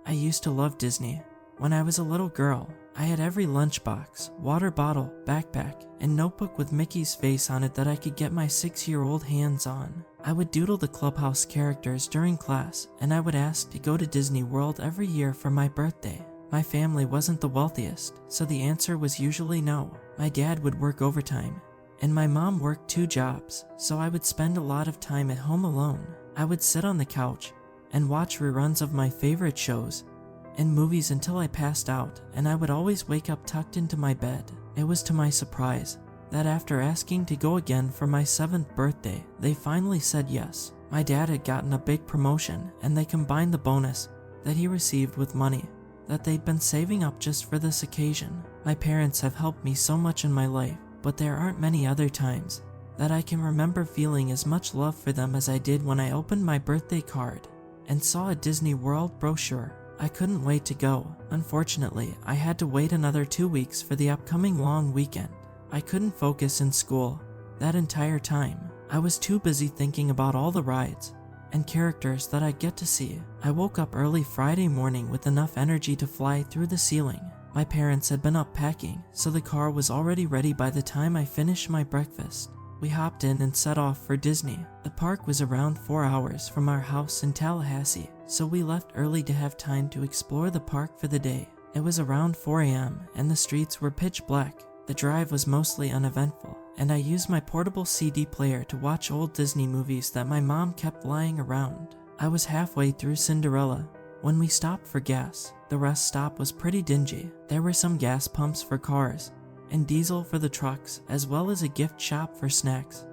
I used to love Disney. When I was a little girl, I had every lunchbox, water bottle, backpack, and notebook with Mickey's face on it that I could get my 6-year-old hands on. I would doodle the clubhouse characters during class, and I would ask to go to Disney World every year for my birthday. My family wasn't the wealthiest, so the answer was usually no. My dad would work overtime, and my mom worked 2 jobs, so I would spend a lot of time at home alone. I would sit on the couch and watch reruns of my favorite shows and movies until I passed out, and I would always wake up tucked into my bed. It was to my surprise that after asking to go again for my 7th birthday, they finally said yes. My dad had gotten a big promotion, and they combined the bonus that he received with money that they'd been saving up just for this occasion. My parents have helped me so much in my life, but there aren't many other times that I can remember feeling as much love for them as I did when I opened my birthday card and saw a Disney World brochure. I couldn't wait to go. Unfortunately, I had to wait another 2 weeks for the upcoming long weekend. I couldn't focus in school that entire time. I was too busy thinking about all the rides and characters that I'd get to see. I woke up early Friday morning with enough energy to fly through the ceiling. My parents had been up packing, so the car was already ready by the time I finished my breakfast. We hopped in and set off for Disney. The park was around 4 hours from our house in Tallahassee, so we left early to have time to explore the park for the day. It was around 4 a.m. and the streets were pitch black. The drive was mostly uneventful, and I used my portable CD player to watch old Disney movies that my mom kept lying around. I was halfway through Cinderella when we stopped for gas. The rest stop was pretty dingy. There were some gas pumps for cars and diesel for the trucks, as well as a gift shop for snacks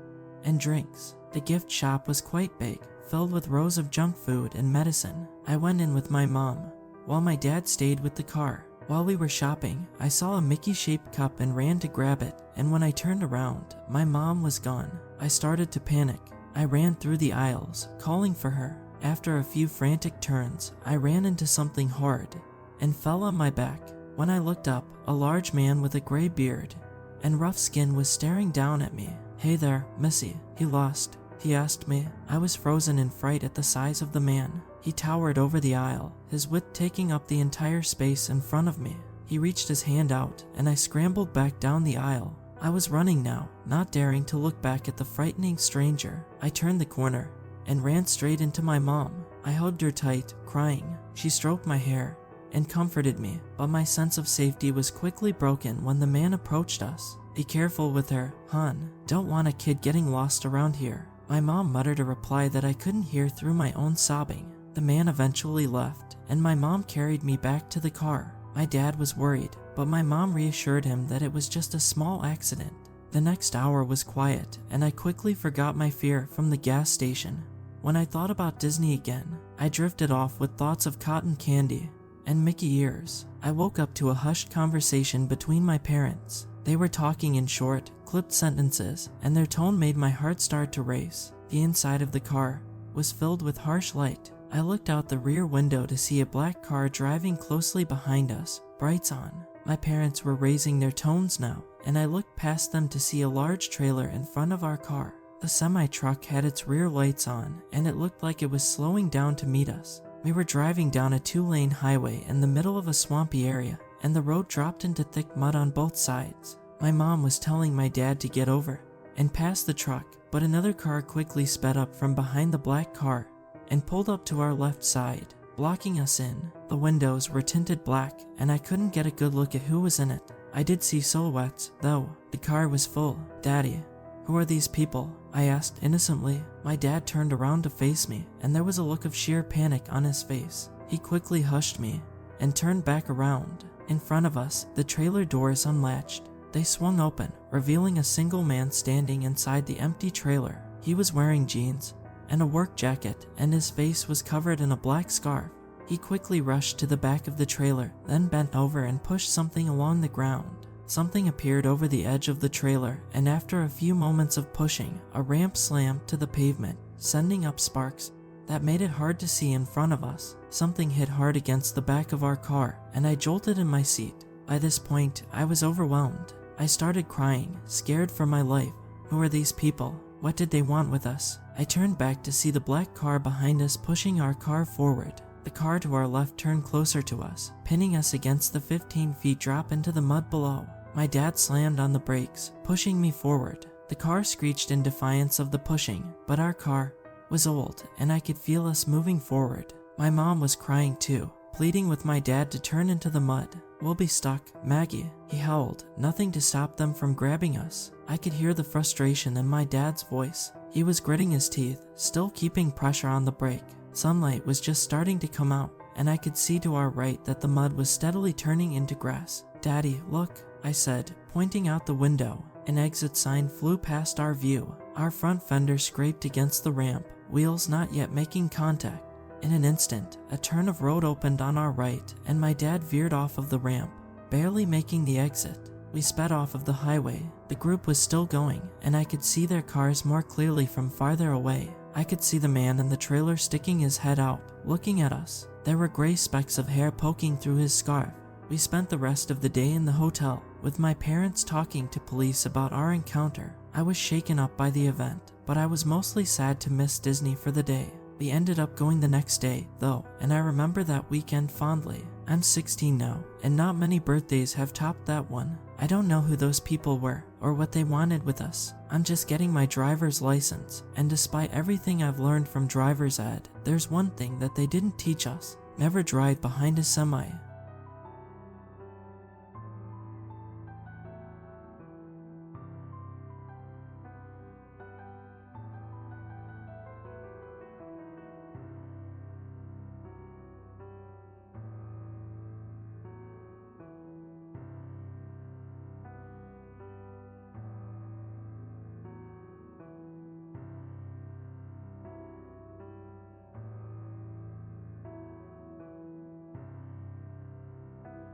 and drinks. The gift shop was quite big, filled with rows of junk food and medicine. I went in with my mom, while my dad stayed with the car. While we were shopping, I saw a Mickey-shaped cup and ran to grab it, and when I turned around, my mom was gone. I started to panic. I ran through the aisles, calling for her. After a few frantic turns, I ran into something hard and fell on my back. When I looked up, a large man with a gray beard and rough skin was staring down at me. "Hey there, Missy, he lost?" he asked me. I was frozen in fright at the size of the man. He towered over the aisle, his width taking up the entire space in front of me. He reached his hand out, and I scrambled back down the aisle. I was running now, not daring to look back at the frightening stranger. I turned the corner and ran straight into my mom. I hugged her tight, crying. She stroked my hair and comforted me, but my sense of safety was quickly broken when the man approached us. "Be careful with her, hon. Don't want a kid getting lost around here." My mom muttered a reply that I couldn't hear through my own sobbing. The man eventually left, and my mom carried me back to the car. My dad was worried, but my mom reassured him that it was just a small accident. The next hour was quiet, and I quickly forgot my fear from the gas station. When I thought about Disney again, I drifted off with thoughts of cotton candy and Mickey ears. I woke up to a hushed conversation between my parents. They were talking in short, clipped sentences, and their tone made my heart start to race. The inside of the car was filled with harsh light. I looked out the rear window to see a black car driving closely behind us, brights on. My parents were raising their tones now, and I looked past them to see a large trailer in front of our car. The semi-truck had its rear lights on, and it looked like it was slowing down to meet us. We were driving down a 2-lane highway in the middle of a swampy area, and the road dropped into thick mud on both sides. My mom was telling my dad to get over and pass the truck, but another car quickly sped up from behind the black car and pulled up to our left side, blocking us in. The windows were tinted black, and I couldn't get a good look at who was in it. I did see silhouettes, though. The car was full. "Daddy, who are these people?" I asked innocently. My dad turned around to face me, and there was a look of sheer panic on his face. He quickly hushed me and turned back around. In front of us, the trailer doors unlatched. They swung open, revealing a single man standing inside the empty trailer. He was wearing jeans and a work jacket, and his face was covered in a black scarf. He quickly rushed to the back of the trailer, then bent over and pushed something along the ground. Something appeared over the edge of the trailer, and after a few moments of pushing, a ramp slammed to the pavement, sending up sparks that made it hard to see in front of us. Something hit hard against the back of our car, and I jolted in my seat. By this point, I was overwhelmed. I started crying, scared for my life. Who are these people? What did they want with us? I turned back to see the black car behind us pushing our car forward. The car to our left turned closer to us, pinning us against the 15 feet drop into the mud below. My dad slammed on the brakes, pushing me forward. The car screeched in defiance of the pushing, but our car was old, and I could feel us moving forward. My mom was crying too, pleading with my dad to turn into the mud. "We'll be stuck, Maggie," he howled, nothing to stop them from grabbing us. I could hear the frustration in my dad's voice. He was gritting his teeth, still keeping pressure on the brake. Sunlight was just starting to come out, and I could see to our right that the mud was steadily turning into grass. "Daddy, look," I said, pointing out the window. An exit sign flew past our view. Our front fender scraped against the ramp, wheels not yet making contact. In an instant, a turn of road opened on our right, and my dad veered off of the ramp, barely making the exit. We sped off of the highway. The group was still going, and I could see their cars more clearly from farther away. I could see the man in the trailer sticking his head out, looking at us. There were gray specks of hair poking through his scarf. We spent the rest of the day in the hotel, with my parents talking to police about our encounter. I was shaken up by the event, but I was mostly sad to miss Disney for the day. We ended up going the next day, though, and I remember that weekend fondly. I'm 16 now, and not many birthdays have topped that one. I don't know who those people were, or what they wanted with us. I'm just getting my driver's license, and despite everything I've learned from driver's ed, there's one thing that they didn't teach us. Never drive behind a semi.